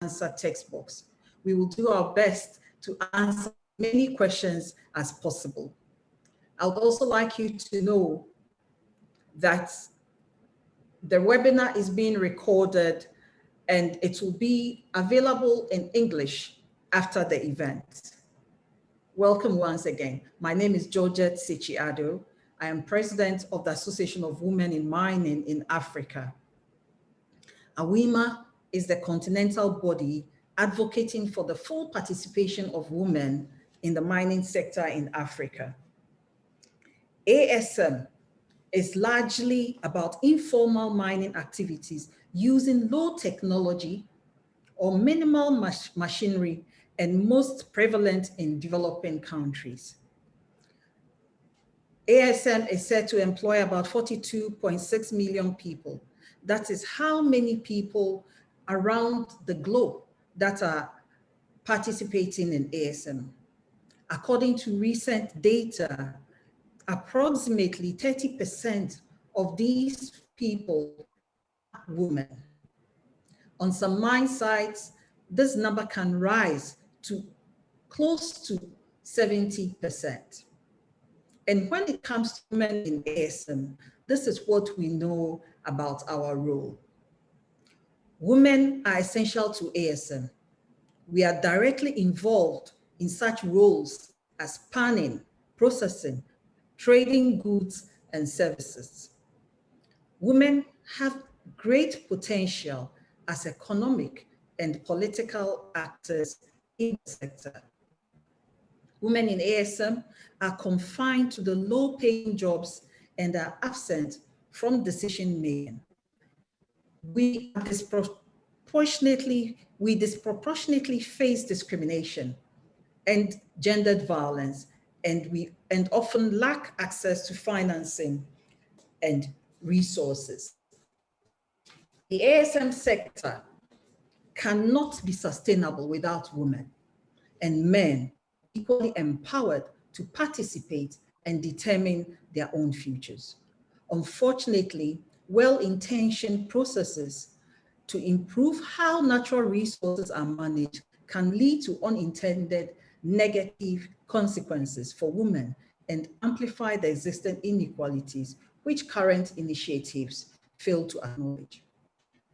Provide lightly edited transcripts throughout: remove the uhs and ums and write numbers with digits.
answer text box. We will do our best to answer as many questions as possible. I would also like you to know that the webinar is being recorded and it will be available in English after the event. Welcome once again. My name is Georgette SAKYI-ADO. I am president of the Association of Women in Mining in Africa. AWIMA is the continental body advocating for the full participation of women in the mining sector in Africa. ASM is largely about informal mining activities using low technology or minimal machinery, and most prevalent in developing countries. ASM is said to employ about 42.6 million people. That is how many people around the globe that are participating in ASM. According to recent data, approximately 30% of these people are women. On some mine sites, this number can rise to close to 70%. And when it comes to women in ASM, this is what we know about our role. Women are essential to ASM. We are directly involved in such roles as planning, processing, trading goods and services. Women have great potential as economic and political actors in the sector. Women in ASM are confined to the low-paying jobs and are absent from decision-making. We disproportionately face discrimination and gendered violence, and often lack access to financing and resources. The ASM sector cannot be sustainable without women and men equally empowered to participate and determine their own futures. Unfortunately, well-intentioned processes to improve how natural resources are managed can lead to unintended negative consequences for women and amplify the existing inequalities which current initiatives fail to acknowledge.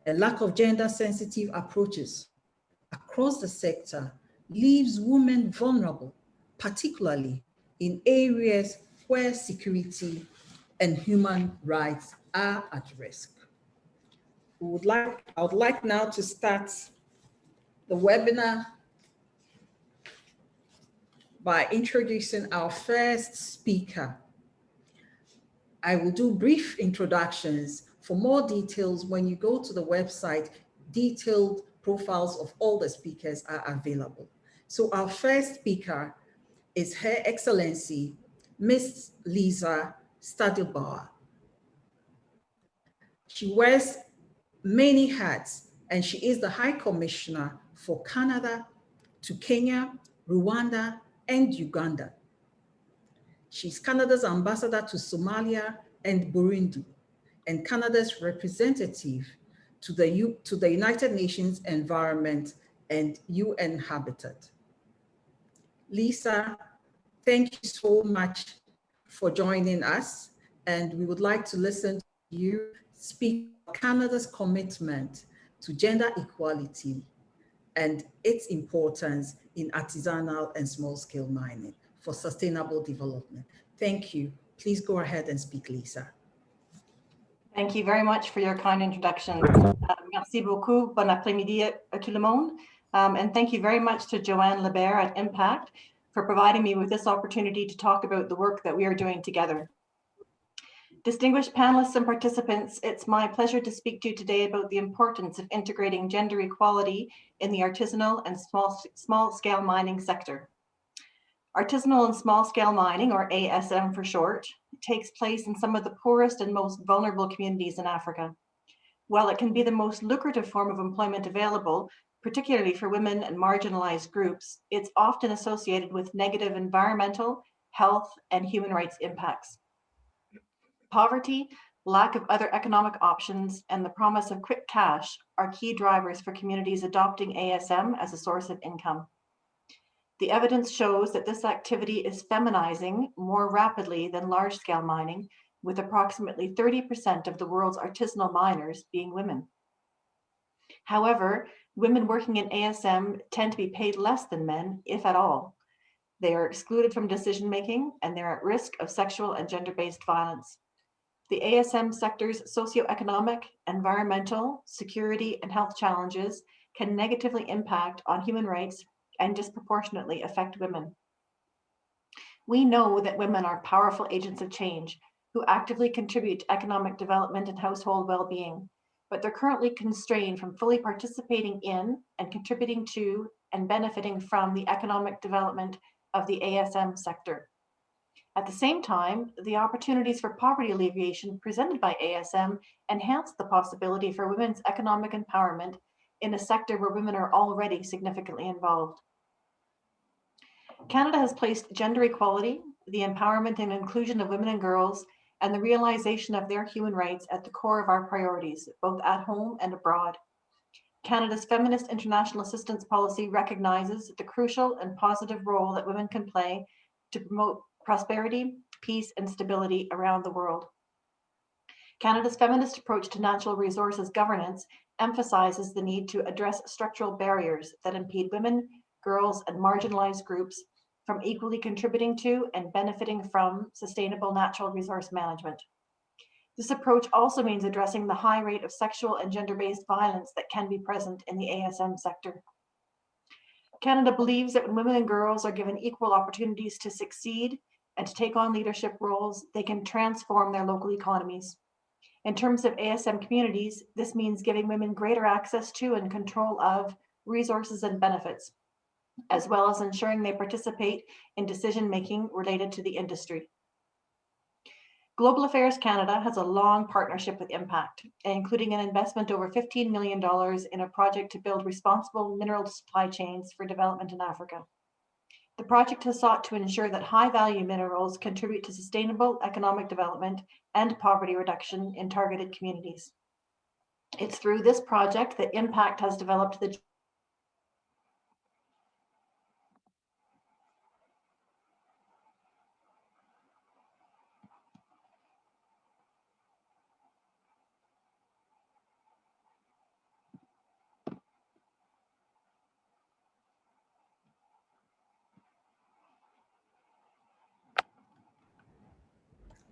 A lack of gender-sensitive approaches across the sector leaves women vulnerable, particularly in areas where security and human rights are at risk. I would like now to start the webinar by introducing our first speaker. I will do brief introductions. For more details, when you go to the website, detailed profiles of all the speakers are available. So our first speaker is Her Excellency, Ms. Lisa STADELBAUER. She wears many hats, and she is the High Commissioner for Canada to Kenya, Rwanda, and Uganda. She's Canada's ambassador to Somalia and Burundi, and Canada's representative to the United Nations Environment and UN Habitat. Lisa, thank you so much for joining us, and we would like to listen to you speak about Canada's commitment to gender equality and its importance in artisanal and small-scale mining for sustainable development. Thank you. Please go ahead and speak, Lisa. Thank you very much for your kind introduction. Merci beaucoup. Bon après-midi à tout le monde. And thank you very much to Joanne Lebert at Impact for providing me with this opportunity to talk about the work that we are doing together. Distinguished panelists and participants, it's my pleasure to speak to you today about the importance of integrating gender equality in the artisanal and small-scale mining sector. Artisanal and small-scale mining, or ASM for short, takes place in some of the poorest and most vulnerable communities in Africa. While it can be the most lucrative form of employment available, particularly for women and marginalized groups, it's often associated with negative environmental, health, and human rights impacts. Poverty, lack of other economic options, and the promise of quick cash are key drivers for communities adopting ASM as a source of income. The evidence shows that this activity is feminizing more rapidly than large-scale mining, with approximately 30% of the world's artisanal miners being women. However, women working in ASM tend to be paid less than men, if at all. They are excluded from decision-making, and they're at risk of sexual and gender-based violence. The ASM sector's socioeconomic, environmental, security, and health challenges can negatively impact on human rights and disproportionately affect women. We know that women are powerful agents of change who actively contribute to economic development and household well-being, but they're currently constrained from fully participating in and contributing to and benefiting from the economic development of the ASM sector. At the same time, the opportunities for poverty alleviation presented by ASM enhance the possibility for women's economic empowerment in a sector where women are already significantly involved. Canada has placed gender equality, the empowerment and inclusion of women and girls, and the realization of their human rights at the core of our priorities, both at home and abroad. Canada's Feminist International Assistance Policy recognizes the crucial and positive role that women can play to promote prosperity, peace, and stability around the world. Canada's feminist approach to natural resources governance emphasizes the need to address structural barriers that impede women, girls, and marginalized groups from equally contributing to and benefiting from sustainable natural resource management. This approach also means addressing the high rate of sexual and gender-based violence that can be present in the ASM sector. Canada believes that when women and girls are given equal opportunities to succeed and to take on leadership roles, they can transform their local economies. In terms of ASM communities, this means giving women greater access to and control of resources and benefits, as well as ensuring they participate in decision-making related to the industry. Global Affairs Canada has a long partnership with Impact, including an investment over $15 million in a project to build responsible mineral supply chains for development in Africa. The project has sought to ensure that high-value minerals contribute to sustainable economic development and poverty reduction in targeted communities. It's through this project that Impact has developed the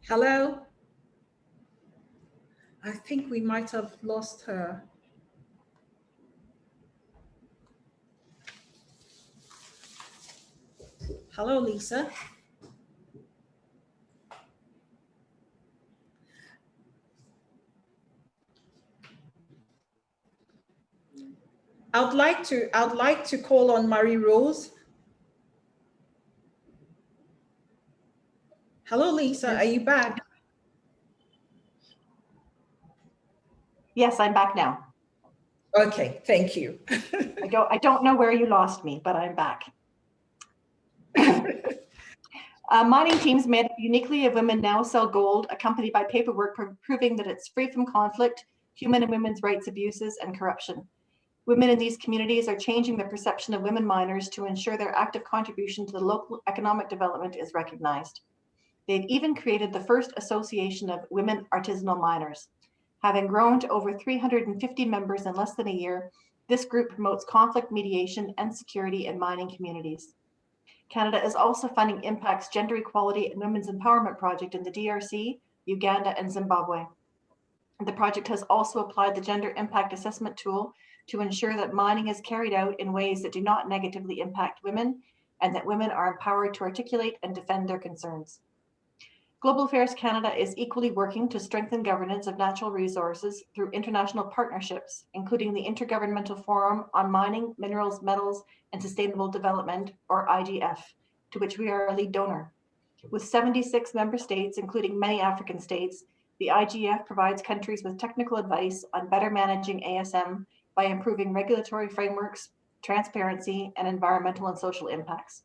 Hello? I think we might have lost her. Hello, Lisa. I'd like to call on Marie Rose. Hello, Lisa, are you back? Yes, I'm back now. Okay, thank you. I don't know where you lost me, but I'm back. Mining teams made up uniquely of women now sell gold, accompanied by paperwork proving that it's free from conflict, human and women's rights abuses, and corruption. Women in these communities are changing the perception of women miners to ensure their active contribution to the local economic development is recognized. They've even created the first association of women artisanal miners. Having grown to over 350 members in less than a year, this group promotes conflict mediation and security in mining communities. Canada is also funding Impact's Gender Equality and Women's Empowerment Project in the DRC, Uganda, and Zimbabwe. The project has also applied the Gender Impact Assessment tool to ensure that mining is carried out in ways that do not negatively impact women and that women are empowered to articulate and defend their concerns. Global Affairs Canada is equally working to strengthen governance of natural resources through international partnerships, including the Intergovernmental Forum on Mining, Minerals, Metals, and Sustainable Development, or IGF, to which we are a lead donor. With 76 member states, including many African states, the IGF provides countries with technical advice on better managing ASM by improving regulatory frameworks, transparency, and environmental and social impacts.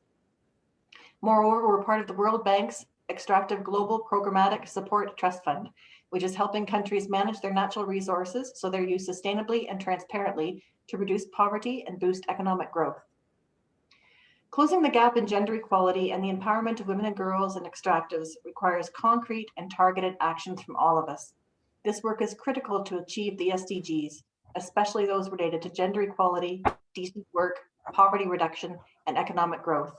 Moreover, we're part of the World Bank's Extractive Global Programmatic Support Trust Fund, which is helping countries manage their natural resources so they're used sustainably and transparently to reduce poverty and boost economic growth. Closing the gap in gender equality and the empowerment of women and girls and extractives requires concrete and targeted actions from all of us. This work is critical to achieve the SDGs, especially those related to gender equality, decent work, poverty reduction, and economic growth.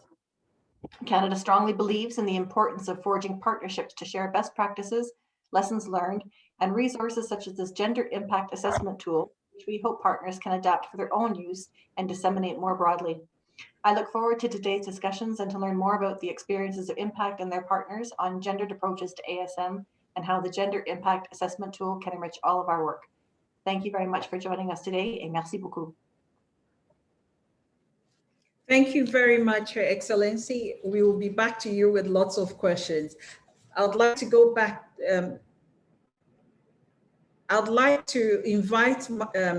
Canada strongly believes in the importance of forging partnerships to share best practices, lessons learned, and resources such as this gender impact assessment tool, which we hope partners can adapt for their own use and disseminate more broadly. I look forward to today's discussions and to learn more about the experiences of Impact and their partners on gendered approaches to ASM and how the gender impact assessment tool can enrich all of our work. Thank you very much for joining us today, et merci beaucoup. Thank you very much, Your Excellency. We will be back to you with lots of questions. I'd like to go back. I'd like to invite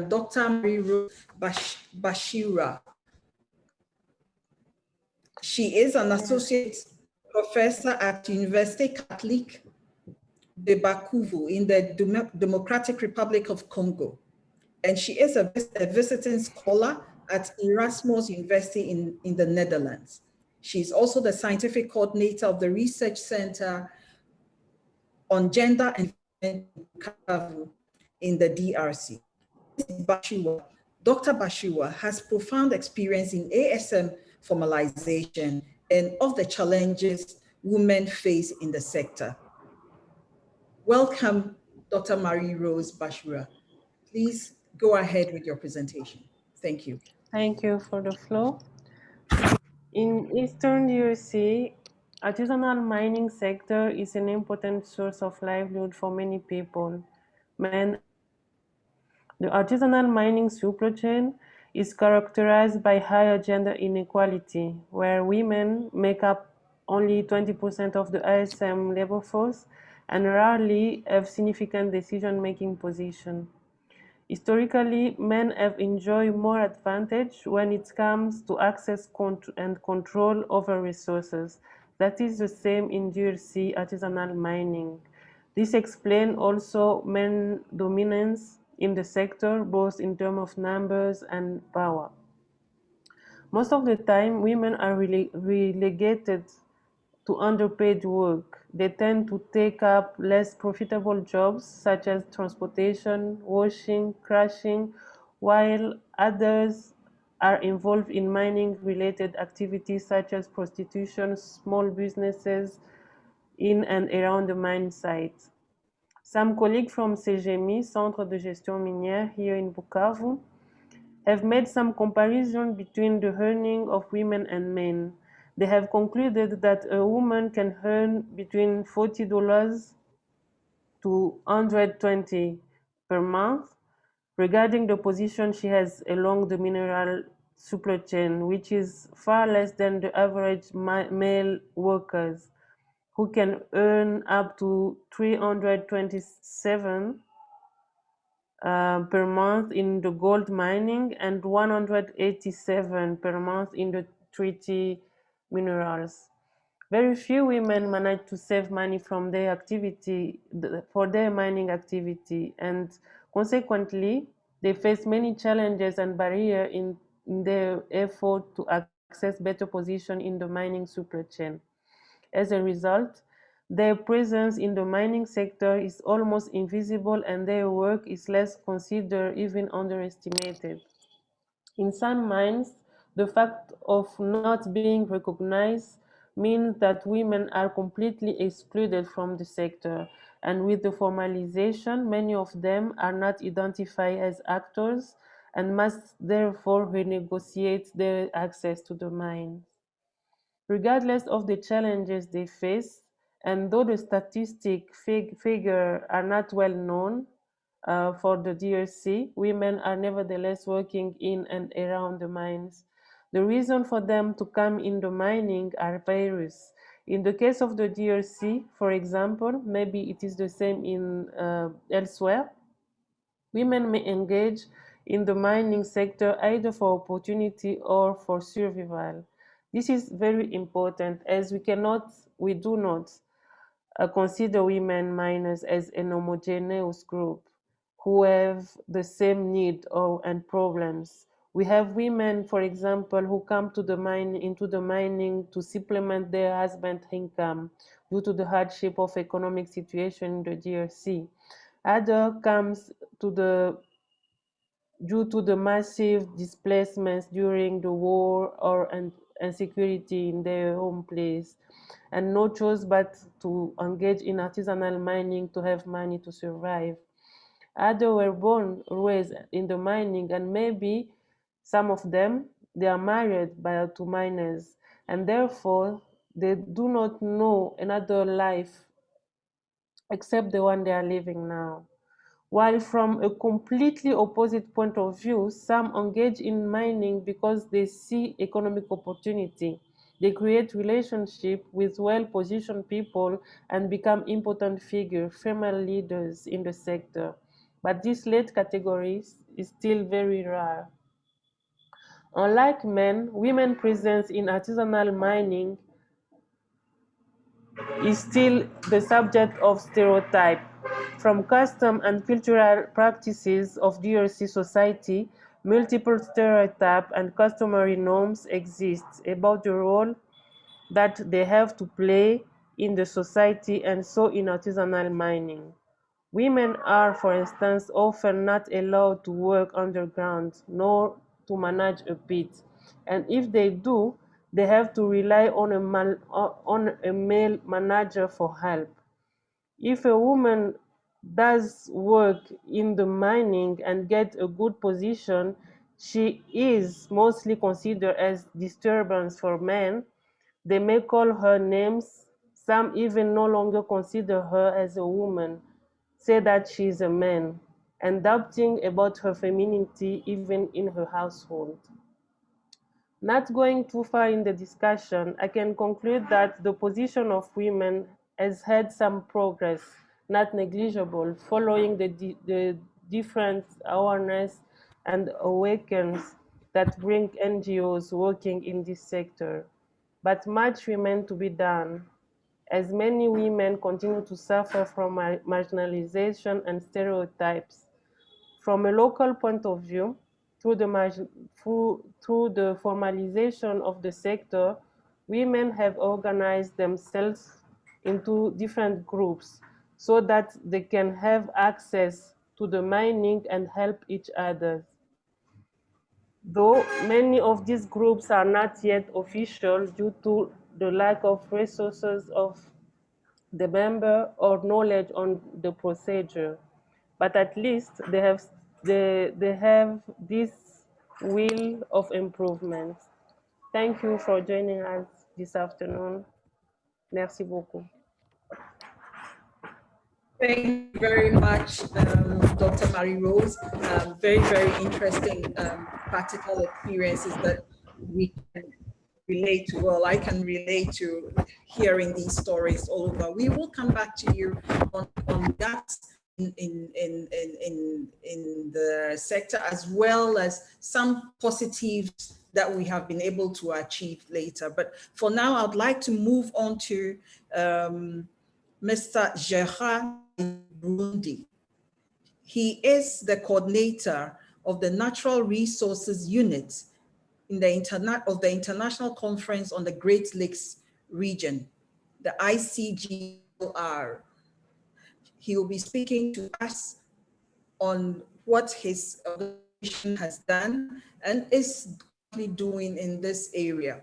Dr. Marie-Rose BASHWIRA. She is an associate professor at Université Catholique de Bukavu in the Democratic Republic of Congo. And she is a visiting scholar at Erasmus University in the Netherlands. She's also the scientific coordinator of the Research Center on Gender and Bukavu in the DRC. Dr. BASHWIRA has profound experience in ASM formalization and of the challenges women face in the sector. Welcome, Dr. Marie-Rose BASHWIRA. Please go ahead with your presentation. Thank you. Thank you for the floor. In Eastern DRC, artisanal mining sector is an important source of livelihood for many people. The artisanal mining supply chain is characterized by higher gender inequality, where women make up only 20% of the ASM labor force and rarely have significant decision-making position. Historically, men have enjoyed more advantage when it comes to access and control over resources. That is the same in DRC artisanal mining. This explains also men dominance in the sector, both in terms of numbers and power. Most of the time, women are relegated to underpaid work. They tend to take up less profitable jobs such as transportation, washing, crushing, while others are involved in mining-related activities such as prostitution, small businesses in and around the mine site. Some colleagues from CGMI, Centre de Gestion Minière, here in Bukavu, have made some comparison between the earning of women and men. They have concluded that a woman can earn between $40 to $120 per month regarding the position she has along the mineral supply chain, which is far less than the average male workers, who can earn up to $327 per month in the gold mining and $187 per month in the treaty minerals. Very few women manage to save money from their activity, for their mining activity, and consequently, they face many challenges and barriers in their effort to access better position in the mining supply chain. As a result, their presence in the mining sector is almost invisible and their work is less considered, even underestimated. In some mines, the fact of not being recognized means that women are completely excluded from the sector, and with the formalization, many of them are not identified as actors and must therefore renegotiate their access to the mines. Regardless of the challenges they face, and though the statistic figures are not well known for the DRC, women are nevertheless working in and around the mines. The reason for them to come in the mining are various. In the case of the DRC, for example, maybe it is the same in elsewhere, women may engage in the mining sector either for opportunity or for survival. This is very important as we do not consider women miners as an homogeneous group who have the same need and problems. We have women, for example, who come to into the mining to supplement their husband's income due to the hardship of economic situation in the DRC. Other comes due to the massive displacements during the war or insecurity in their home place, and no choice but to engage in artisanal mining to have money to survive. Others were born, raised in the mining, and maybe some of them, they are married to miners, and therefore they do not know another life except the one they are living now. While from a completely opposite point of view, some engage in mining because they see economic opportunity. They create relationships with well-positioned people and become important figures, female leaders in the sector. But this late category is still very rare. Unlike men, women's presence in artisanal mining is still the subject of stereotype. From custom and cultural practices of DRC society, multiple stereotypes and customary norms exist about the role that they have to play in the society and so in artisanal mining. Women are, for instance, often not allowed to work underground nor to manage a pit. And if they do, they have to rely on a male manager for help. If a woman does work in the mining and get a good position, she is mostly considered as disturbance for men. They may call her names. Some even no longer consider her as a woman, say that she is a man, and doubting about her femininity even in her household. Not going too far in the discussion, I can conclude that the position of women has had some progress, not negligible, following the different awareness and awakens that bring NGOs working in this sector. But much remains to be done, as many women continue to suffer from marginalization and stereotypes. From a local point of view, through the formalization of the sector, women have organized themselves into different groups so that they can have access to the mining and help each other. Though many of these groups are not yet official due to the lack of resources of the member or knowledge on the procedure, but at least they have this will of improvement. Thank you for joining us this afternoon. Merci beaucoup. Thank you very much, Dr. Marie-Rose. Very, very interesting practical experiences that we can relate to. Well, I can relate to hearing these stories all over. We will come back to you on that in the sector, as well as some positives that we have been able to achieve later. But for now, I'd like to move on to Mr. Gerard Burundi. He is the coordinator of the Natural Resources Unit in the International Conference on the Great Lakes Region, the ICGLR. He will be speaking to us on what his organization has done and is doing in this area.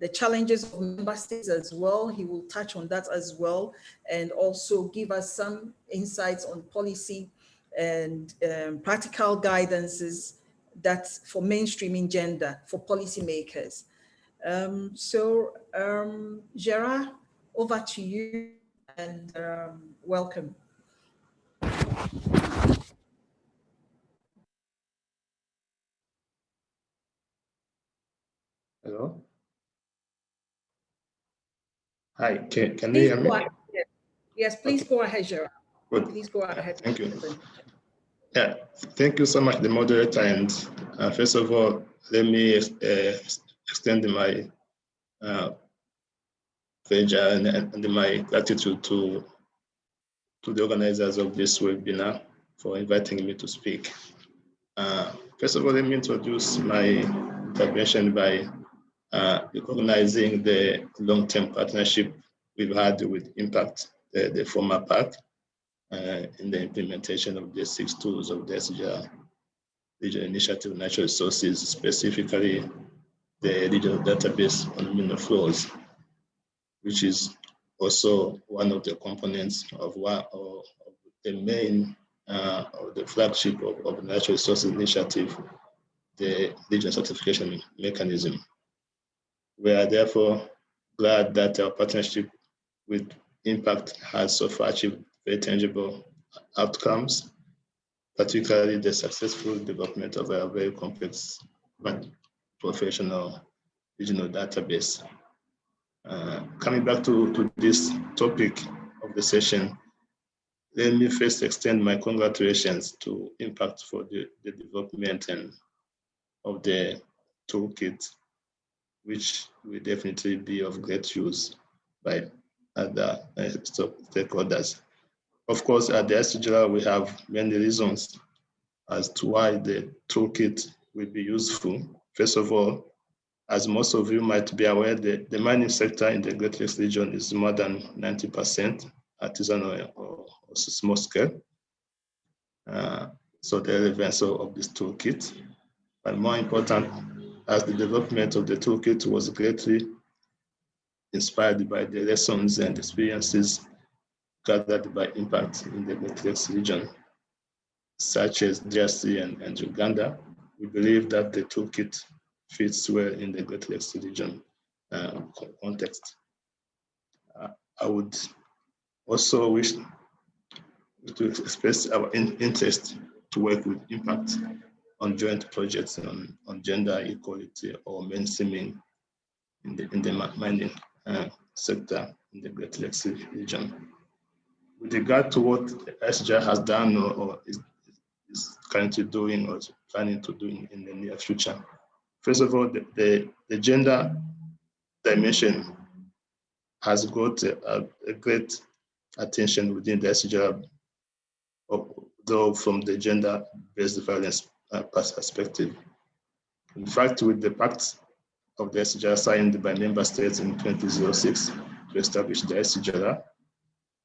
The challenges of member states as well, he will touch on that as well, and also give us some insights on policy and practical guidances that's for mainstreaming gender for policymakers. Gerard, over to you, and welcome. Hello. Hi, can you hear me? Yes, please okay. Go ahead, Gerard. Good. Please go ahead. Thank you. Yeah, thank you so much, the moderator. And first of all, let me extend my and my gratitude to the organizers of this webinar for inviting me to speak. First of all, let me introduce my intervention by recognizing the long-term partnership we've had with Impact, the former PAC, in the implementation of the 6 tools of the SGR Regional Initiative of Natural Resources, specifically the regional database on mineral flows, which is also one of the components of the main, or the flagship of the Natural Resources Initiative, the regional certification mechanism. We are therefore glad that our partnership with Impact has so far achieved very tangible outcomes, particularly the successful development of a very complex but professional regional database. Coming back to this topic of the session, let me first extend my congratulations to Impact for the development of the toolkit, which will definitely be of great use by other stakeholders. Of course, at the SGR, we have many reasons as to why the toolkit will be useful. First of all, as most of you might be aware, the mining sector in the Great Lakes region is more than 90% artisanal or small scale. So the relevance of this toolkit, but more important, as the development of the toolkit was greatly inspired by the lessons and experiences gathered by Impact in the Great Lakes region, such as DRC and Uganda, we believe that the toolkit fits well in the Great Lakes region context. I would also wish to express our interest to work with Impact on joint projects on gender equality or mainstreaming in the mining sector in the Great Lakes region. With regard to what SGR has done or is currently doing or planning to do in the near future, first of all, the gender dimension has got a great attention within the SGR, though from the gender-based violence perspective. In fact, with the pact of the SGR signed by member states in 2006 to establish the SGR,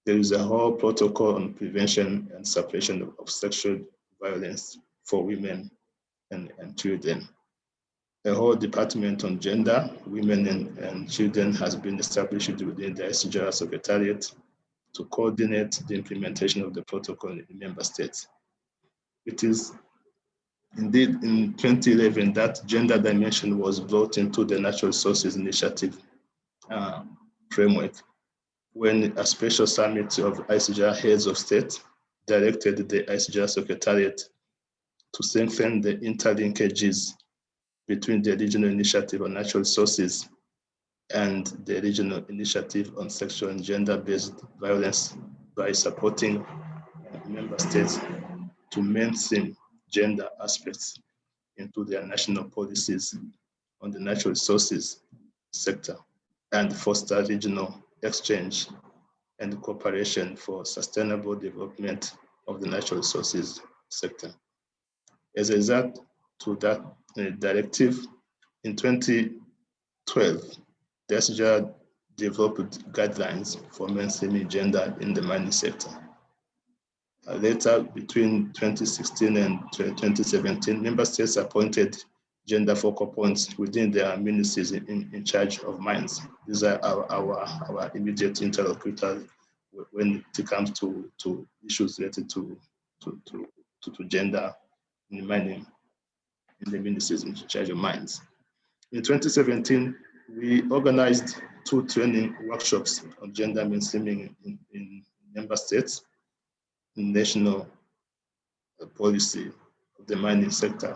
there is a whole protocol on prevention and suppression of sexual violence for women and children. A whole department on gender, women and children has been established within the SGR Secretariat to coordinate the implementation of the protocol in member states. It is indeed in 2011 that gender dimension was brought into the Natural Resources Initiative framework, when a special summit of ICGR heads of state directed the ICGR Secretariat to strengthen the interlinkages between the Regional Initiative on Natural Resources and the Regional Initiative on Sexual and Gender-Based Violence by supporting member states to mainstream gender aspects into their national policies on the natural resources sector and foster regional exchange and cooperation for sustainable development of the natural resources sector. As a result to that directive, in 2012, the SGR developed guidelines for mainstreaming gender in the mining sector. Later, between 2016 and 2017, member states appointed gender focal points within their ministries in charge of mines. These are our immediate interlocutors when it comes to issues related to gender in mining in the ministries in charge of mines. In 2017, we organized 2 training workshops on gender mainstreaming in member states, national policy of the mining sector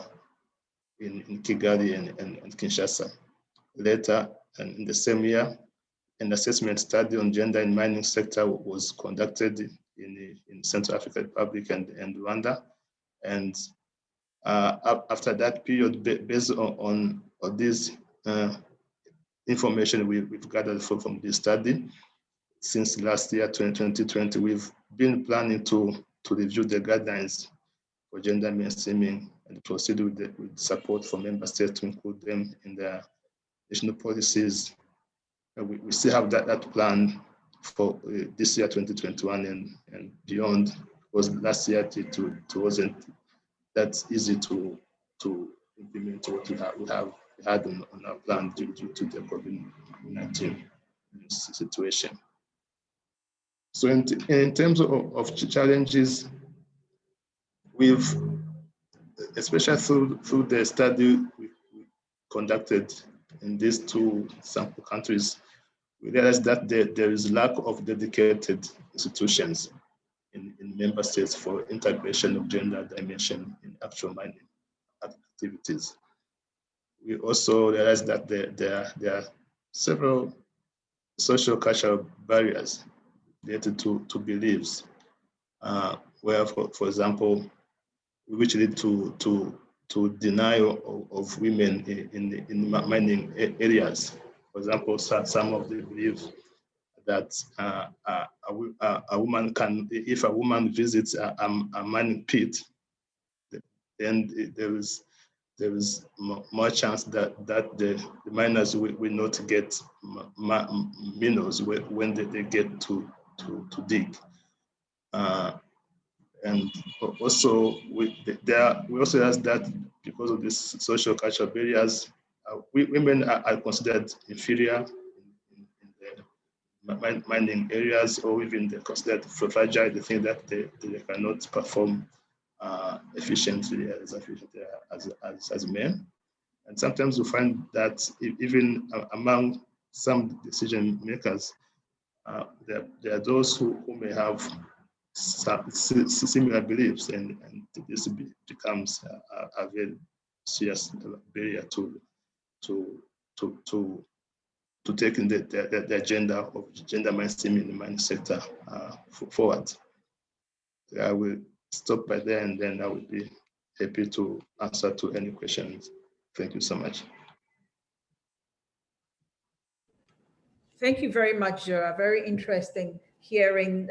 in Kigali and Kinshasa. Later, and in the same year, an assessment study on gender in mining sector was conducted in Central African Republic and Rwanda. And after that period, based on these information we've gathered from this study. Since last year, 2020, we've been planning to review the guidelines for gender mainstreaming and proceed with support for member states to include them in their national policies. We still have that plan for this year, 2021 and beyond, because last year it wasn't that easy to implement what we had on our plan due to the COVID-19 situation. So in terms of challenges, we've, especially through the study we conducted in these 2 sample countries, we realized that there is lack of dedicated institutions in member states for integration of gender dimension in actual mining activities. We also realized that there are several social cultural barriers related to beliefs, where, for example, which lead to denial of women in mining areas. For example, some of the beliefs that a woman can, if a woman visits a mining pit, then there is more chance that the miners will not get minerals when they get to dig. And also we also ask that because of these social cultural barriers, women are considered inferior in the mining areas, or even they're considered fragile. They think that they cannot perform efficiently as men. And sometimes we find that even among some decision makers, there are those who may have similar beliefs, and this becomes a very serious barrier to taking the agenda of gender mainstreaming in the mining sector forward. I will stop by there, and then I will be happy to answer to any questions. Thank you so much. Thank you very much, Jura. Very interesting hearing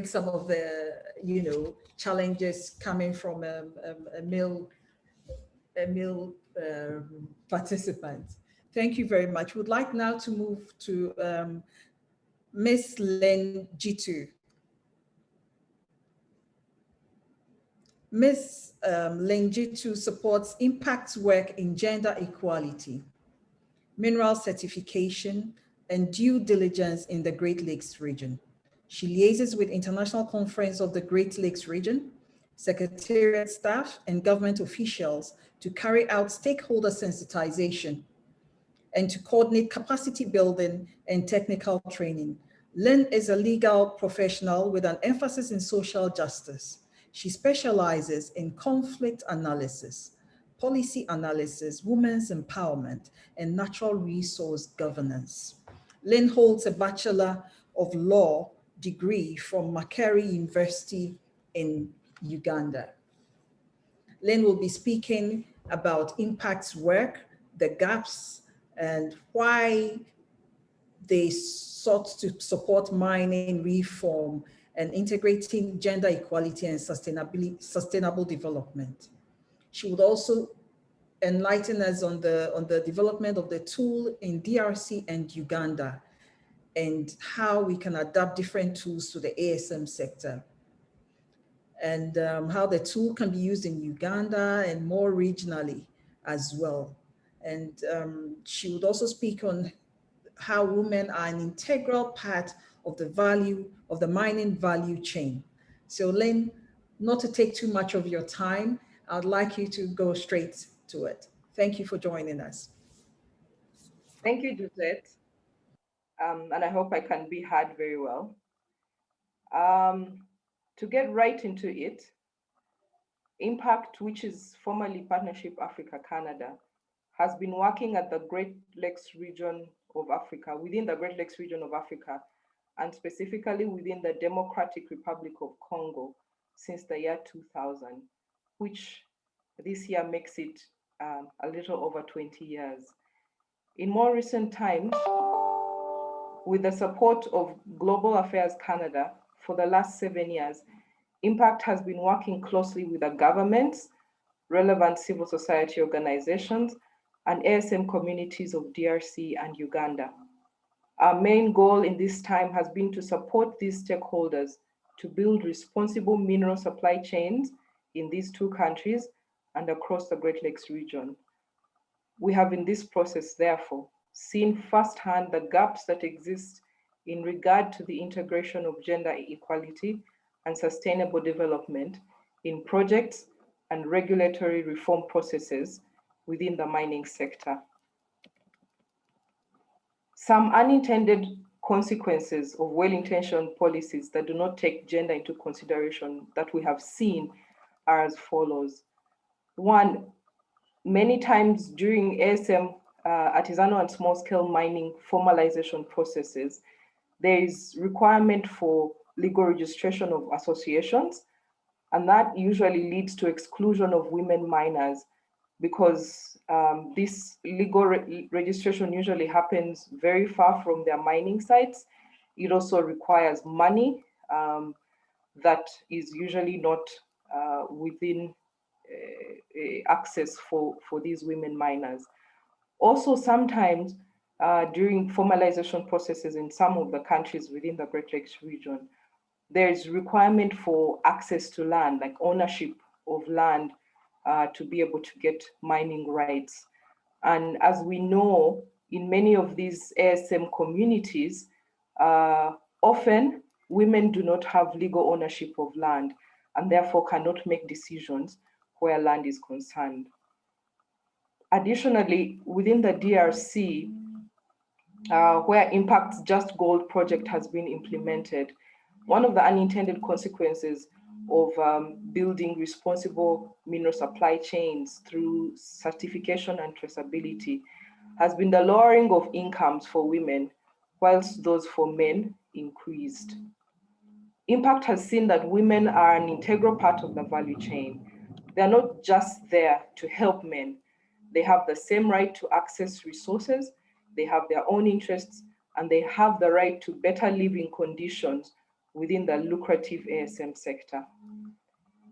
some of the challenges coming from a male participant. Thank you very much. Would like now to move to Ms. LYNN GITU. Ms. LYNN GITU supports impact work in gender equality, mineral certification, and due diligence in the Great Lakes region. She liaises with International Conference of the Great Lakes region, secretariat staff, and government officials to carry out stakeholder sensitization and to coordinate capacity building and technical training. LYNN is a legal professional with an emphasis in social justice. She specializes in conflict analysis, policy analysis, women's empowerment, and natural resource governance. LYNN holds a Bachelor of Law degree from Makerere University in Uganda. LYNN will be speaking about impacts work, the gaps, and why they sought to support mining reform and integrating gender equality and sustainable development. She would also enlighten us on the development of the tool in DRC and Uganda, and how we can adapt different tools to the ASM sector, and how the tool can be used in Uganda and more regionally as well. And she would also speak on how women are an integral part of the mining value chain. So LYNN, not to take too much of your time, I'd like you to go straight to it. Thank you for joining us. Thank you, Josette. And I hope I can be heard very well. To get right into it, Impact, which is formerly Partnership Africa-Canada, has been working at the Great Lakes region of Africa, within the Great Lakes region of Africa, and specifically within the Democratic Republic of Congo since the year 2000, which this year makes it a little over 20 years. In more recent times, with the support of Global Affairs Canada for the last 7 years, Impact has been working closely with the governments, relevant civil society organizations, and ASM communities of DRC and Uganda. Our main goal in this time has been to support these stakeholders to build responsible mineral supply chains in these two countries and across the Great Lakes region. We have in this process, therefore, seen firsthand the gaps that exist in regard to the integration of gender equality and sustainable development in projects and regulatory reform processes within the mining sector. Some unintended consequences of well-intentioned policies that do not take gender into consideration that we have seen are as follows. One, many times during ASM, artisanal and small-scale mining formalization processes, there is requirement for legal registration of associations, and that usually leads to exclusion of women miners because this legal registration usually happens very far from their mining sites. It also requires money that is usually not within access for these women miners. Also, sometimes during formalization processes in some of the countries within the Great Lakes region, there is requirement for access to land, like ownership of land to be able to get mining rights. And as we know, in many of these ASM communities, often women do not have legal ownership of land and therefore cannot make decisions where land is concerned. Additionally, within the DRC, where Impact's Just Gold project has been implemented, one of the unintended consequences of building responsible mineral supply chains through certification and traceability has been the lowering of incomes for women, whilst those for men increased. Impact has seen that women are an integral part of the value chain. They're not just there to help men. They have the same right to access resources, they have their own interests, and they have the right to better living conditions within the lucrative ASM sector.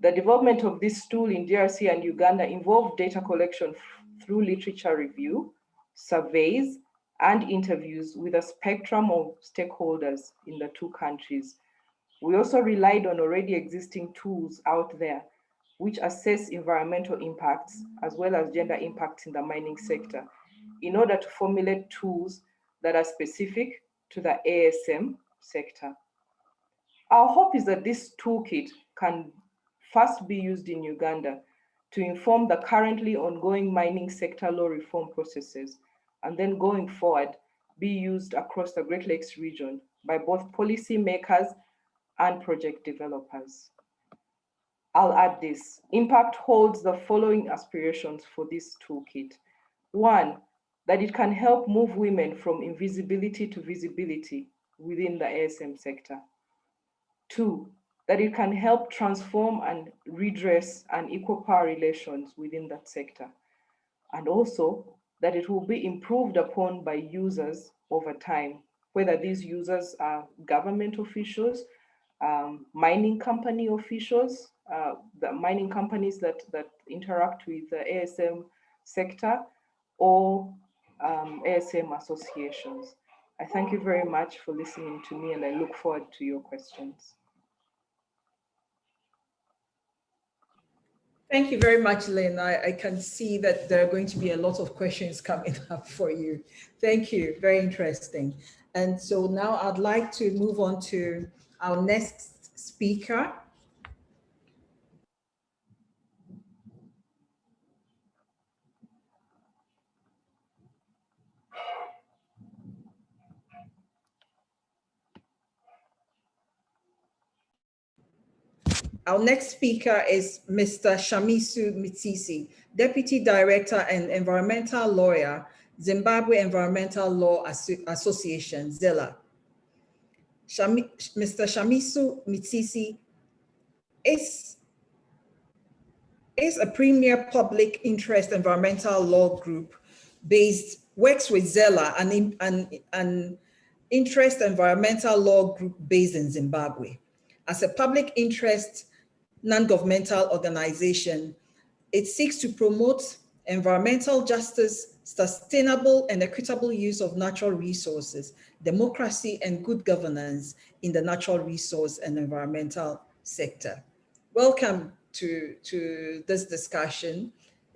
The development of this tool in DRC and Uganda involved data collection through literature review, surveys, and interviews with a spectrum of stakeholders in the two countries. We also relied on already existing tools out there which assess environmental impacts as well as gender impacts in the mining sector in order to formulate tools that are specific to the ASM sector. Our hope is that this toolkit can first be used in Uganda to inform the currently ongoing mining sector law reform processes, and then going forward, be used across the Great Lakes region by both policy makers and project developers. I'll add this. Impact holds the following aspirations for this toolkit. One, that it can help move women from invisibility to visibility within the ASM sector. Two, that it can help transform and redress unequal power relations within that sector. And also that it will be improved upon by users over time, whether these users are government officials, mining company officials, the mining companies that interact with the ASM sector, or ASM associations. I thank you very much for listening to me, and I look forward to your questions. Thank you very much, Lynn. I can see that there are going to be a lot of questions coming up for you. Thank you, very interesting. And so now I'd like to move on to our next speaker. Our next speaker is Mr. SHAMISO MTISI, Deputy Director and Environmental Lawyer, Zimbabwe Environmental Law Association, ZELA. Mr. SHAMISO MTISI is a premier public interest environmental law group based works with ZELA, an interest environmental law group based in Zimbabwe. As a public interest non-governmental organization, it seeks to promote environmental justice, sustainable and equitable use of natural resources, democracy, and good governance in the natural resource and environmental sector. Welcome to this discussion,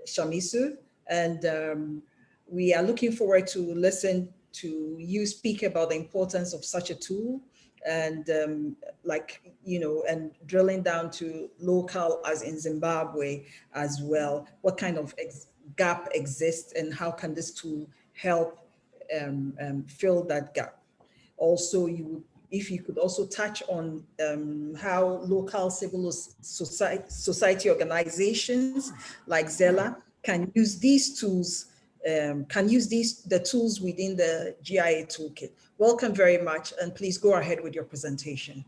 SHAMISO, and we are looking forward to listen to you speak about the importance of such a tool, and and drilling down to local, as in Zimbabwe as well. What kind of gap exists, and how can this tool help fill that gap? Also, if you could also touch on how local civil society organizations like ZELA can use these tools, the tools within the GIA toolkit. Welcome very much, and please go ahead with your presentation.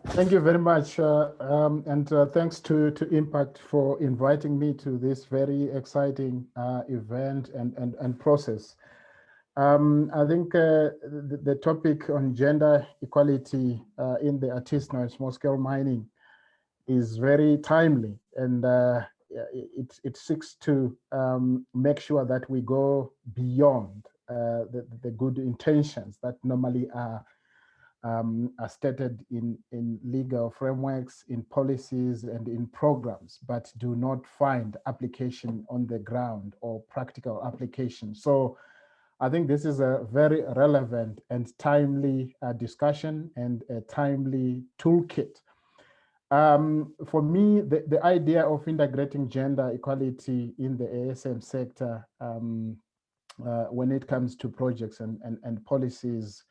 Thank you very much, and thanks to Impact for inviting me to this very exciting event and process. I think the topic on gender equality in the artisanal and small-scale mining is very timely, and it seeks to make sure that we go beyond the good intentions that normally are stated in legal frameworks, in policies, and in programs, but do not find application on the ground or practical application. So I think this is a very relevant and timely discussion and a timely toolkit. For me, the idea of integrating gender equality in the ASM sector when it comes to projects and policies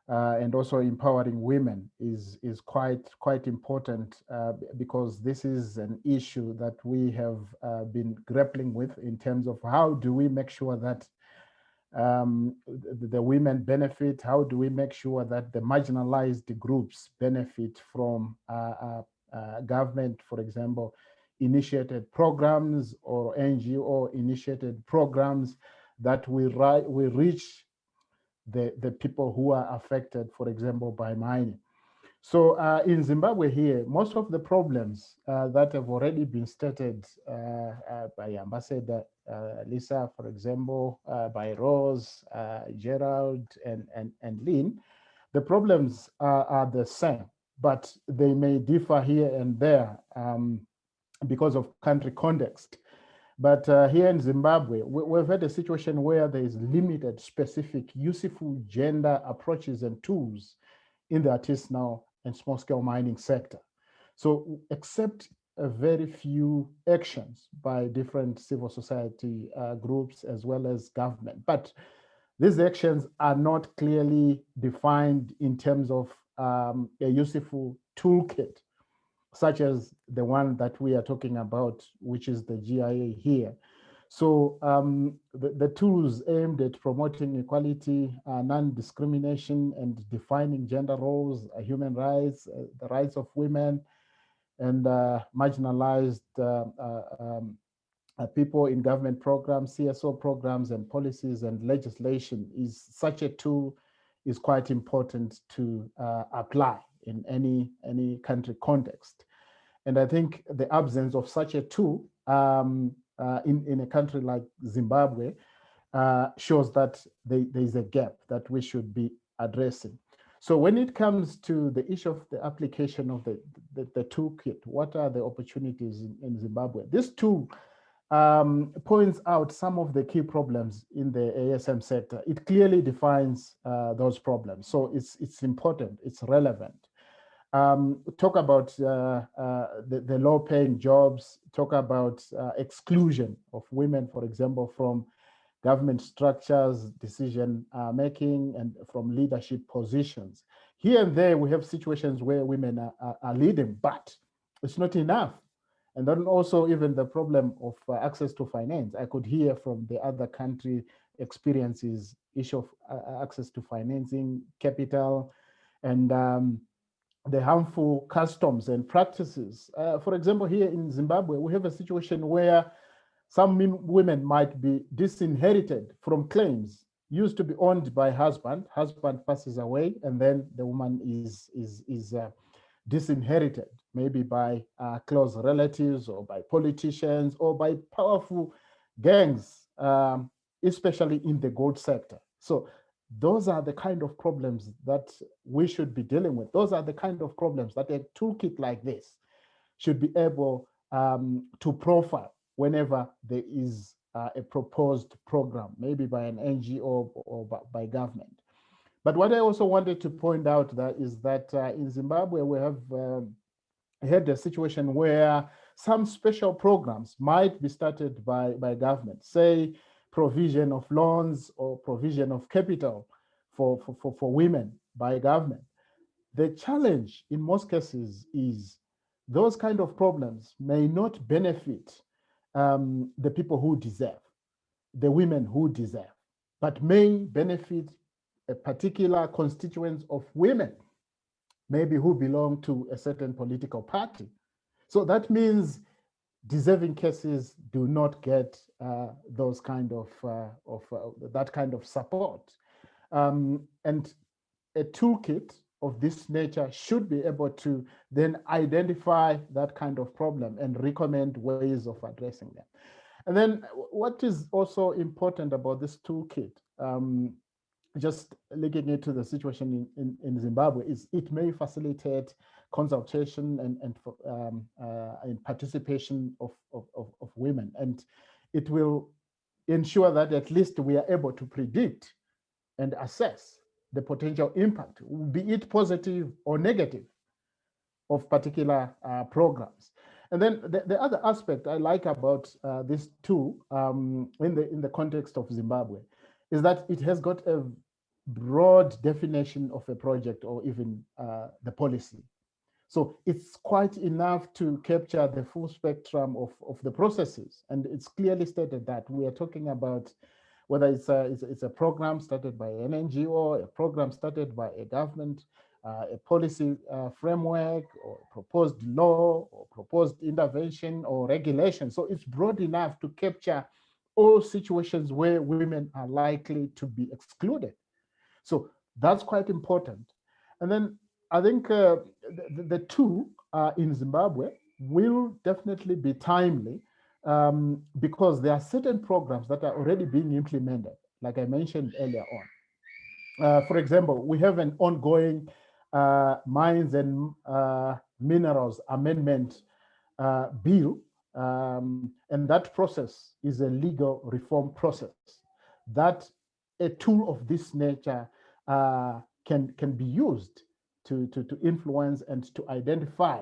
and also empowering women is quite important because this is an issue that we have been grappling with in terms of how do we make sure that the women benefit, how do we make sure that the marginalized groups benefit from government, for example, initiated programs or NGO initiated programs that we reach the people who are affected, for example, by mining. So in Zimbabwe here, most of the problems that have already been stated by Ambassador Lisa, for example, by Rose, Gerald, and LYNN, the problems are the same, but they may differ here and there because of country context. But here in Zimbabwe, we've had a situation where there is limited, specific, useful gender approaches and tools in the artisanal and small-scale mining sector. So except a very few actions by different civil society groups as well as government. But these actions are not clearly defined in terms of a useful toolkit, such as the one that we are talking about, which is the GIA here. So the tools aimed at promoting equality, non-discrimination, and defining gender roles, human rights, the rights of women, and marginalized people in government programs, CSO programs, and policies and legislation is such a tool is quite important to apply in any country context. And I think the absence of such a tool in a country like Zimbabwe shows that there is a gap that we should be addressing. So when it comes to the issue of the application of the toolkit, what are the opportunities in Zimbabwe? This tool points out some of the key problems in the ASM sector. It clearly defines those problems. So it's important, it's relevant. Talk about the low-paying jobs, talk about exclusion of women, for example, from government structures, decision making, and from leadership positions. Here and there, we have situations where women are leading, but it's not enough. And then also even the problem of access to finance. I could hear from the other country experiences, issue of access to financing, capital, and the harmful customs and practices. For example, here in Zimbabwe, we have a situation where Some women might be disinherited from claims used to be owned by husband. Husband passes away, and then the woman is disinherited, maybe by close relatives or by politicians or by powerful gangs, especially in the gold sector. So those are the kind of problems that we should be dealing with. Those are the kind of problems that a toolkit like this should be able to profile whenever there is a proposed program, maybe by an NGO or by government. But what I also wanted to point out is that in Zimbabwe, we have had a situation where some special programs might be started by government, say provision of loans or provision of capital for women by government. The challenge in most cases is those kind of problems may not benefit the people who deserve, the women who deserve, but may benefit a particular constituents of women, maybe who belong to a certain political party. So that means deserving cases do not get those kind of that kind of support. And a toolkit of this nature should be able to then identify that kind of problem and recommend ways of addressing them. And then what is also important about this toolkit, just looking into the situation in Zimbabwe, is it may facilitate consultation and participation of women, and it will ensure that at least we are able to predict and assess the potential impact, be it positive or negative, of particular programs. And then the other aspect I like about this tool in the context of Zimbabwe is that it has got a broad definition of a project or even the policy. So it's quite enough to capture the full spectrum of the processes. And it's clearly stated that we are talking about whether it's a program started by an NGO, a program started by a government, a policy framework, or proposed law, or proposed intervention or regulation. So it's broad enough to capture all situations where women are likely to be excluded. So that's quite important. And then I think the tool in Zimbabwe will definitely be timely because there are certain programs that are already being implemented, like I mentioned earlier on. For example, we have an ongoing Mines and Minerals Amendment Bill, and that process is a legal reform process that a tool of this nature can be used to influence and to identify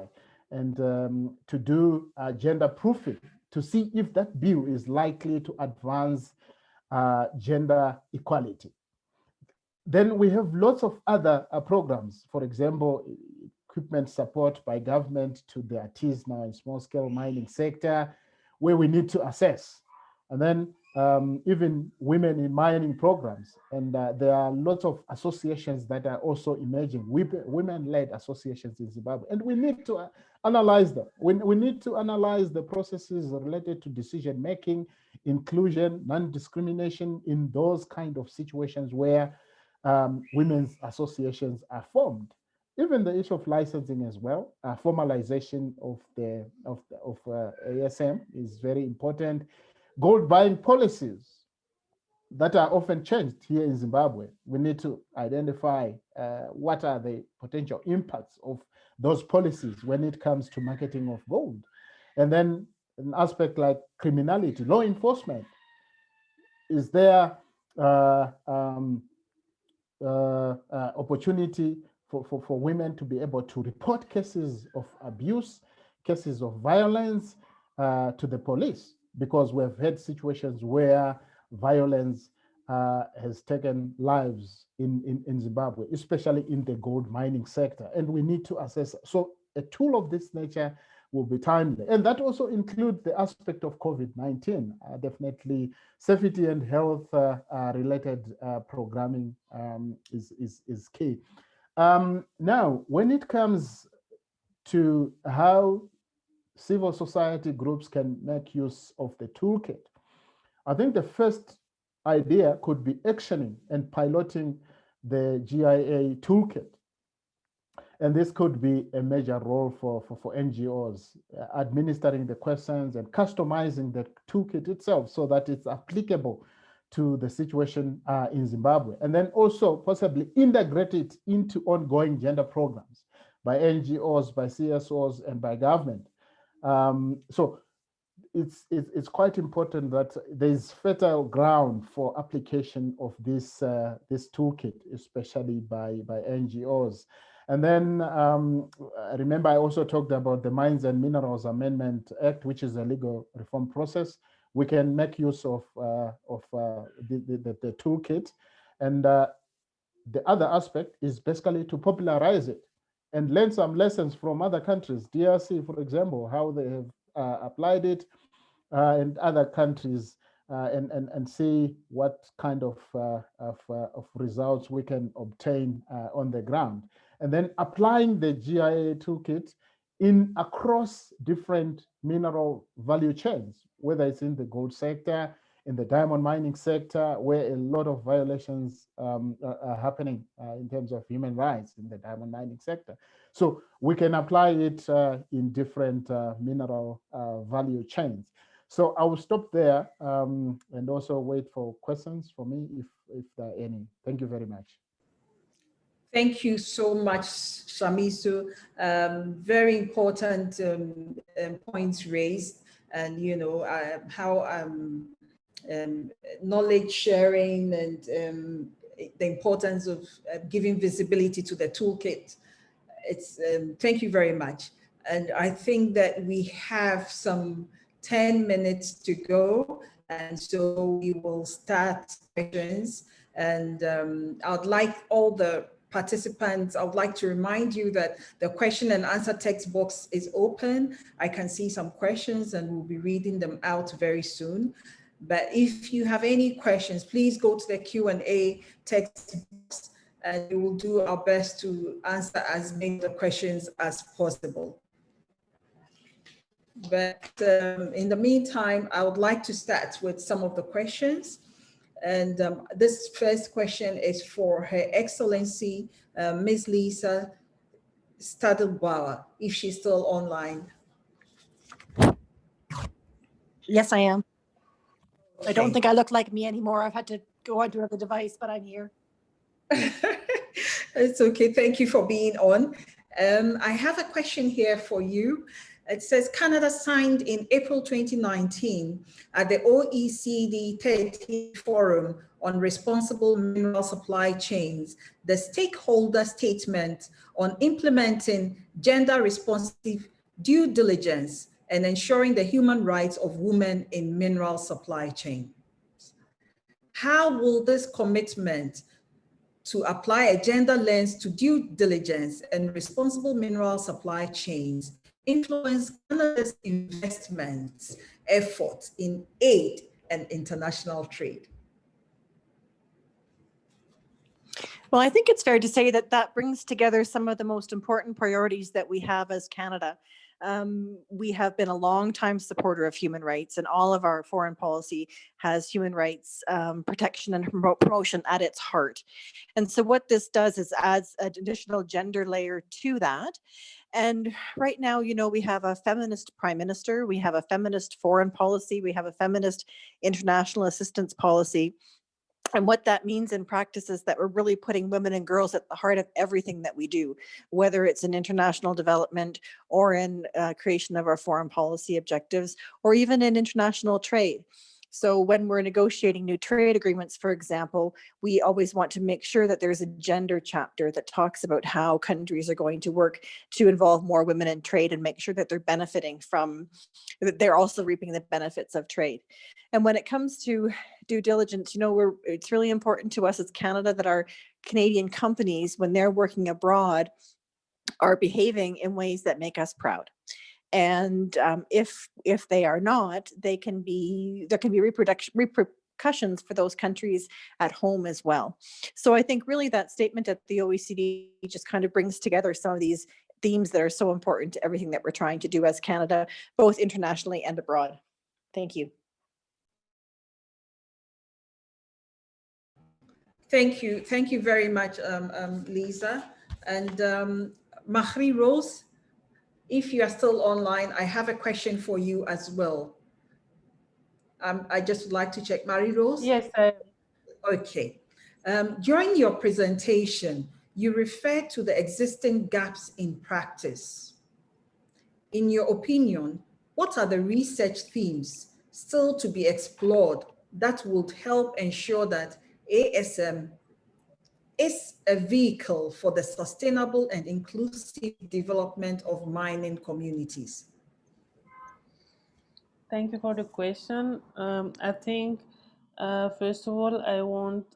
and to do gender proofing to see if that bill is likely to advance gender equality. Then we have lots of other programs, for example, equipment support by government to the artisanal and small-scale mining sector, where we need to assess. And then even women in mining programs. And there are lots of associations that are also emerging, women-led associations in Zimbabwe. And we need to analyze them. We need to analyze the processes related to decision-making, inclusion, non-discrimination in those kind of situations where women's associations are formed. Even the issue of licensing as well, formalization of ASM is very important. Gold buying policies that are often changed here in Zimbabwe. We need to identify what are the potential impacts of those policies when it comes to marketing of gold. And then an aspect like criminality, law enforcement. Is there opportunity for women to be able to report cases of abuse, cases of violence to the police? Because we've had situations where violence has taken lives in Zimbabwe, especially in the gold mining sector, and we need to assess. So a tool of this nature will be timely. And that also includes the aspect of COVID-19. Definitely safety and health related programming is key. Now, when it comes to how civil society groups can make use of the toolkit? I think the first idea could be actioning and piloting the GIA toolkit. And this could be a major role for NGOs, administering the questions and customizing the toolkit itself so that it's applicable to the situation in Zimbabwe. And then also possibly integrate it into ongoing gender programs by NGOs, by CSOs, and by government. So it's quite important that there's fertile ground for application of this toolkit, especially by NGOs. And then remember, I also talked about the Mines and Minerals Amendment Act, which is a legal reform process. We can make use of the toolkit. And the other aspect is basically to popularize it and learn some lessons from other countries. DRC, for example, how they have applied it, and other countries, and see what kind of results we can obtain on the ground. And then applying the GIA toolkit in across different mineral value chains, whether it's in the gold sector, in the diamond mining sector, where a lot of violations are happening in terms of human rights in the diamond mining sector. So we can apply it in different mineral value chains. So I will stop there and also wait for questions for me if there are any. Thank you very much. Thank you so much, Shamiso. Very important points raised, and you know how knowledge sharing and the importance of giving visibility to the toolkit. It's thank you very much, and I think that we have some 10 minutes to go, and so we will start questions. And I'd like all the participants, I would like to remind you that the question and answer text box is open. I can see some questions and we'll be reading them out very soon. But if you have any questions, please go to the Q&A text box and we will do our best to answer as many of the questions as possible. But in the meantime, I would like to start with some of the questions. And this first question is for Her Excellency, Ms. Lisa STADELBAUER, if she's still online. Yes, I am. Okay. I don't think I look like me anymore. I've had to go onto another device, but I'm here. It's okay. Thank you for being on. I have a question here for you. It says Canada signed in April 2019 at the OECD 13th Forum on Responsible Mineral Supply Chains, the stakeholder statement on implementing gender responsive due diligence and ensuring the human rights of women in mineral supply chains. How will this commitment to apply a gender lens to due diligence and responsible mineral supply chains influence Canada's investments efforts in aid and international trade? Well, I think it's fair to say that that brings together some of the most important priorities that we have as Canada. We have been a long-time supporter of human rights, and all of our foreign policy has human rights protection and promotion at its heart. And so what this does is adds an additional gender layer to that. And right now, you know, we have a feminist prime minister, we have a feminist foreign policy, we have a feminist international assistance policy. And what that means in practice is that we're really putting women and girls at the heart of everything that we do, whether it's in international development or in creation of our foreign policy objectives, or even in international trade. So when we're negotiating new trade agreements, for example, we always want to make sure that there's a gender chapter that talks about how countries are going to work to involve more women in trade and make sure that they're benefiting from, that they're also reaping the benefits of trade. And when it comes to due diligence, you know, it's really important to us as Canada that our Canadian companies, when they're working abroad, are behaving in ways that make us proud. And if they are not, there can be repercussions for those countries at home as well. So I think really that statement at the OECD just kind of brings together some of these themes that are so important to everything that we're trying to do as Canada, both internationally and abroad. Thank you. Thank you. Thank you very much, Lisa. And Marie-Rose, if you are still online, I have a question for you as well. I just would like to check. Marie-Rose? Yes, I am. Okay. During your presentation, you referred to the existing gaps in practice. In your opinion, what are the research themes still to be explored that would help ensure that ASM is a vehicle for the sustainable and inclusive development of mining communities? Thank you for the question. I think, first of all, I want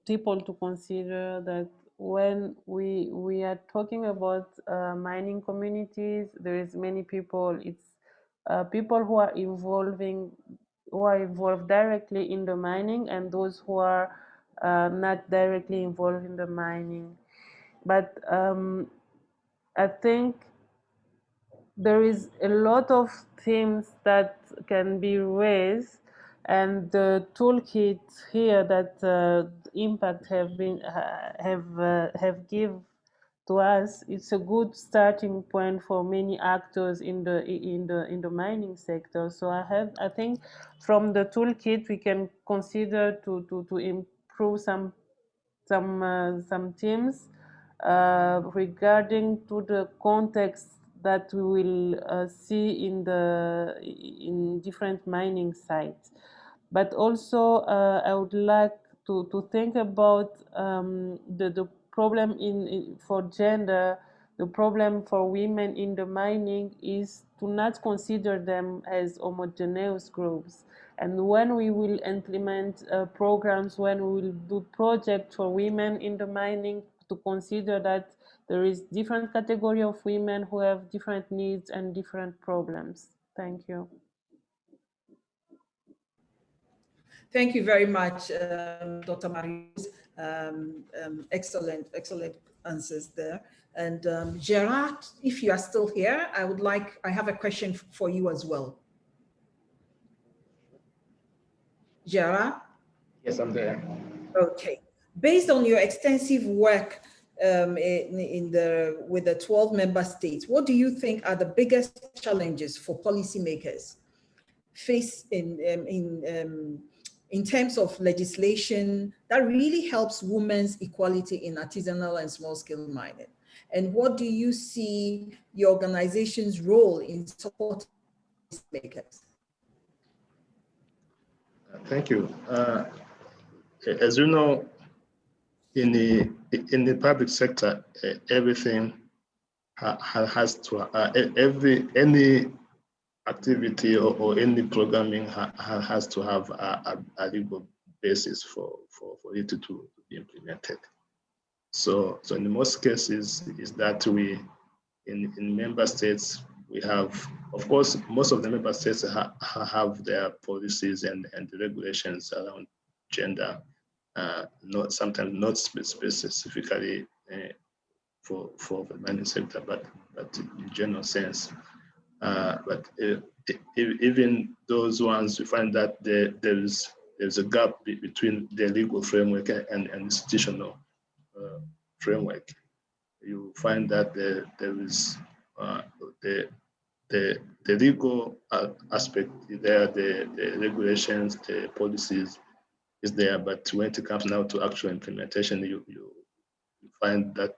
people to consider that when we are talking about mining communities, there is many people. It's people who are involved directly in the mining, and those who are not directly involved in the mining. But I think there is a lot of themes that can be raised, and the toolkit here that Impact have give to us, it's a good starting point for many actors in the mining sector. So I think from the toolkit we can consider to improve some themes regarding to the context that we will see in different mining sites. But also I would like to think about the problem for gender. The problem for women in the mining is to not consider them as homogeneous groups. And when we will implement programs, when we will do projects for women in the mining, to consider that there is different category of women who have different needs and different problems. Thank you. Thank you very much, Dr. Marie. Excellent answers there. And Gerard, if you are still here, I have a question for you as well. Gerard? Yes, I'm there. Okay. Based on your extensive work with the 12 member states, what do you think are the biggest challenges for policymakers face in terms of legislation that really helps women's equality in artisanal and small-scale mining? And what do you see your organization's role in supporting policymakers? Thank you. As you know, in the public sector, everything has to any activity or any programming has to have a legal basis for it to be implemented. So in most cases is that we in member states we have, of course, most of the member states have their policies and regulations around gender. Sometimes not specifically for the mining sector, but in general sense. But even those ones, we find that there's a gap between the legal framework and institutional framework. You find that there is the legal aspect there, the regulations, the policies is there, but when it comes now to actual implementation, you find that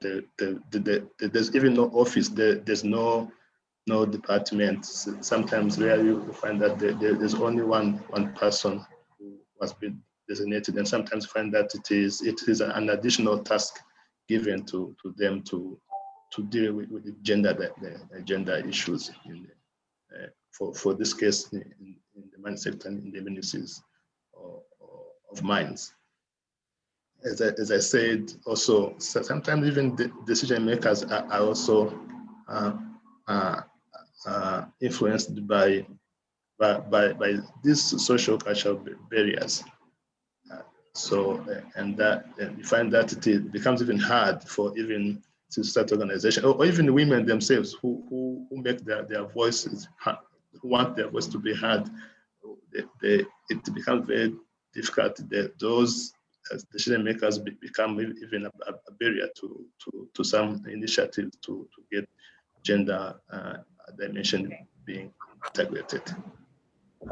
there's even no office, there's no department. Sometimes where you find that there's only one person who has been designated, and sometimes find that it is an additional task given to them to deal with the gender issues for this case in the mining sector and in the ministries of mines. As I said, also sometimes even the decision makers are also influenced by these social cultural barriers. And you find that it becomes even hard for even society organization, or even women themselves who make their voices, who want their voice to be heard, it becomes very difficult. Those decision makers become even a barrier to some initiatives to get gender dimension being integrated.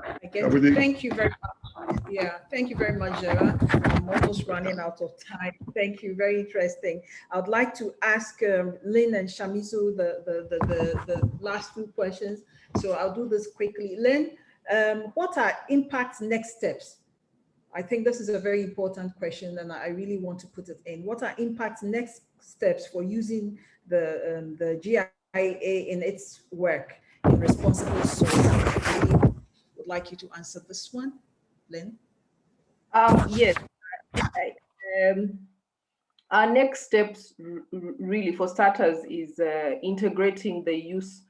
I guess, thank you very much. Yeah, thank you very much, Gerard. I'm almost running out of time. Thank you, very interesting. I would like to ask LYNN and SHAMISO the last two questions. So I'll do this quickly. LYNN, what are impact's next steps? I think this is a very important question, and I really want to put it in. What are impact's next steps for using the GIA in its work in responsible sourcing? I would like you to answer this one, LYNN. Yes. Our next steps, really, for starters, is integrating the use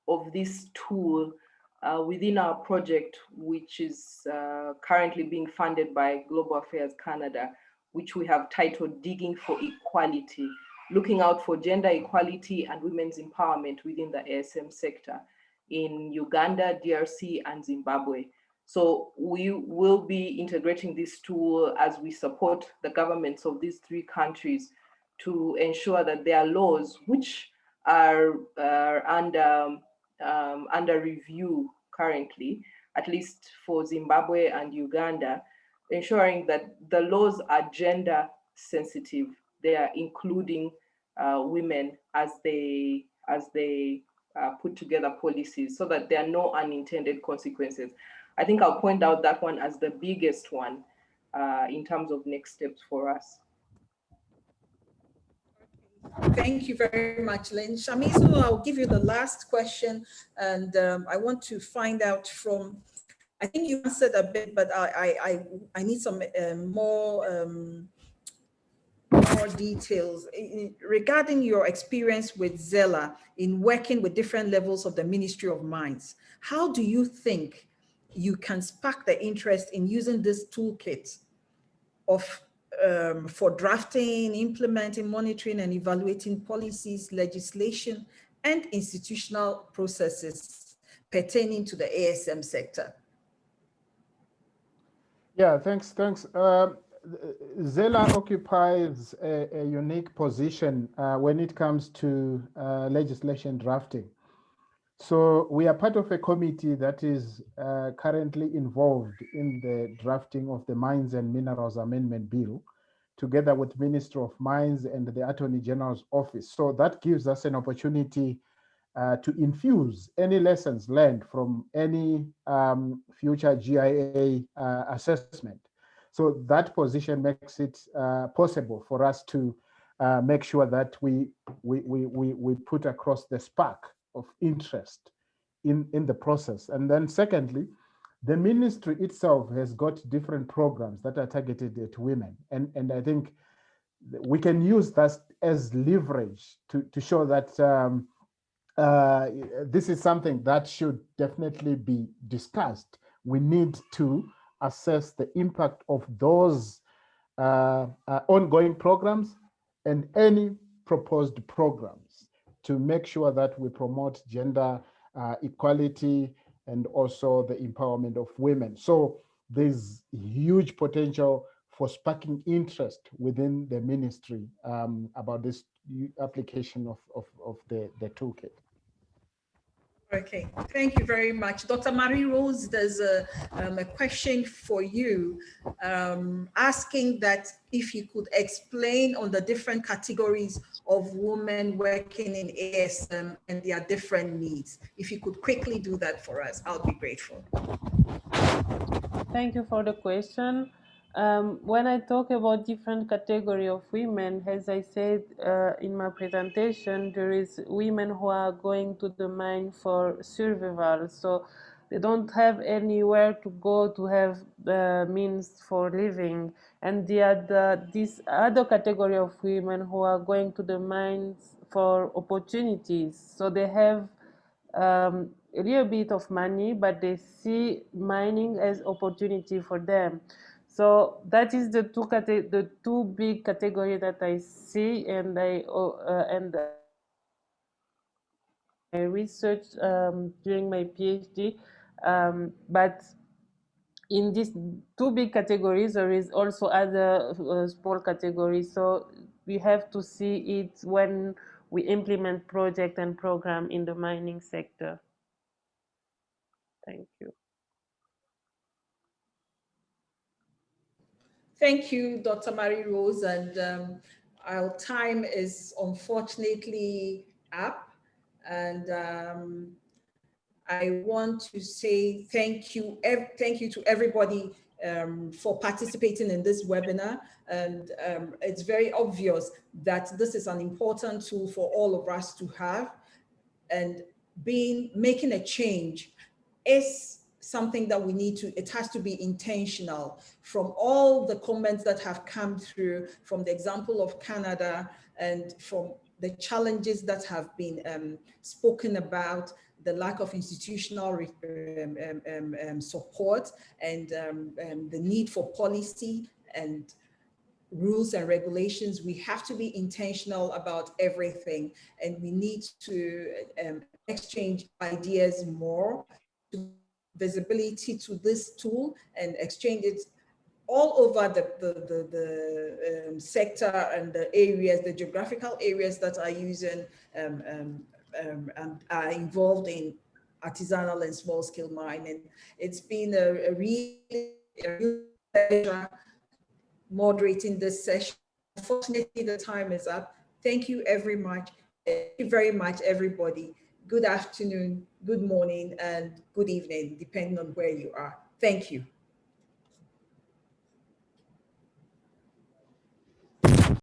of this tool within our project, which is currently being funded by Global Affairs Canada, which we have titled Digging for Equality, looking out for gender equality and women's empowerment within the ASM sector in Uganda, DRC, and Zimbabwe. So we will be integrating this tool as we support the governments of these three countries to ensure that their laws, which are under review currently, at least for Zimbabwe and Uganda, ensuring that the laws are gender sensitive. They are including women as they put together policies, so that there are no unintended consequences. I think I'll point out that one as the biggest one in terms of next steps for us. Thank you very much, LYNN. SHAMISO, I'll give you the last question, and I want to find out from, I think you answered a bit, but I need some more details regarding your experience with Zella in working with different levels of the Ministry of Mines. How do you think you can spark the interest in using this toolkit for drafting, implementing, monitoring, and evaluating policies, legislation, and institutional processes pertaining to the ASM sector? Yeah, thanks. Zella occupies a unique position when it comes to legislation drafting. So we are part of a committee that is currently involved in the drafting of the Mines and Minerals Amendment Bill, together with Ministry of Mines and the Attorney General's Office. So that gives us an opportunity to infuse any lessons learned from any future GIA assessment. So that position makes it possible for us to make sure that we put across the spark of interest in the process. And then secondly, the ministry itself has got different programs that are targeted at women. And I think we can use that as leverage to show that this is something that should definitely be discussed. We need to assess the impact of those ongoing programs and any proposed programs to make sure that we promote gender equality and also the empowerment of women. So there's huge potential for sparking interest within the ministry about this application of the toolkit. Okay, thank you very much. Dr. Marie-Rose, there's a question for you asking that if you could explain on the different categories of women working in ASM and their different needs. If you could quickly do that for us, I'll be grateful. Thank you for the question. When I talk about different category of women, as I said in my presentation, there is women who are going to the mine for survival. So they don't have anywhere to go to have means for living. And this other category of women who are going to the mines for opportunities. So they have a little bit of money, but they see mining as opportunity for them. So that is the two big categories that I see, and I researched during my PhD. But in these two big categories, there is also other small categories. So we have to see it when we implement project and program in the mining sector. Thank you. Thank you, Dr. Marie-Rose. And our time is unfortunately up. And I want to say thank you to everybody for participating in this webinar. And it's very obvious that this is an important tool for all of us to have. And making a change is something that we need to, it has to be intentional. From all the comments that have come through, from the example of Canada, and from the challenges that have been spoken about, the lack of institutional support, and the need for policy and rules and regulations, we have to be intentional about everything. And we need to exchange ideas more, to visibility to this tool, and exchange it all over the sector and the areas, the geographical areas that are using and are involved in artisanal and small-scale mining. It's been a real pleasure moderating this session. Unfortunately, the time is up. Thank you very much. Thank you very much, everybody. Good afternoon, good morning, and good evening, depending on where you are. Thank you.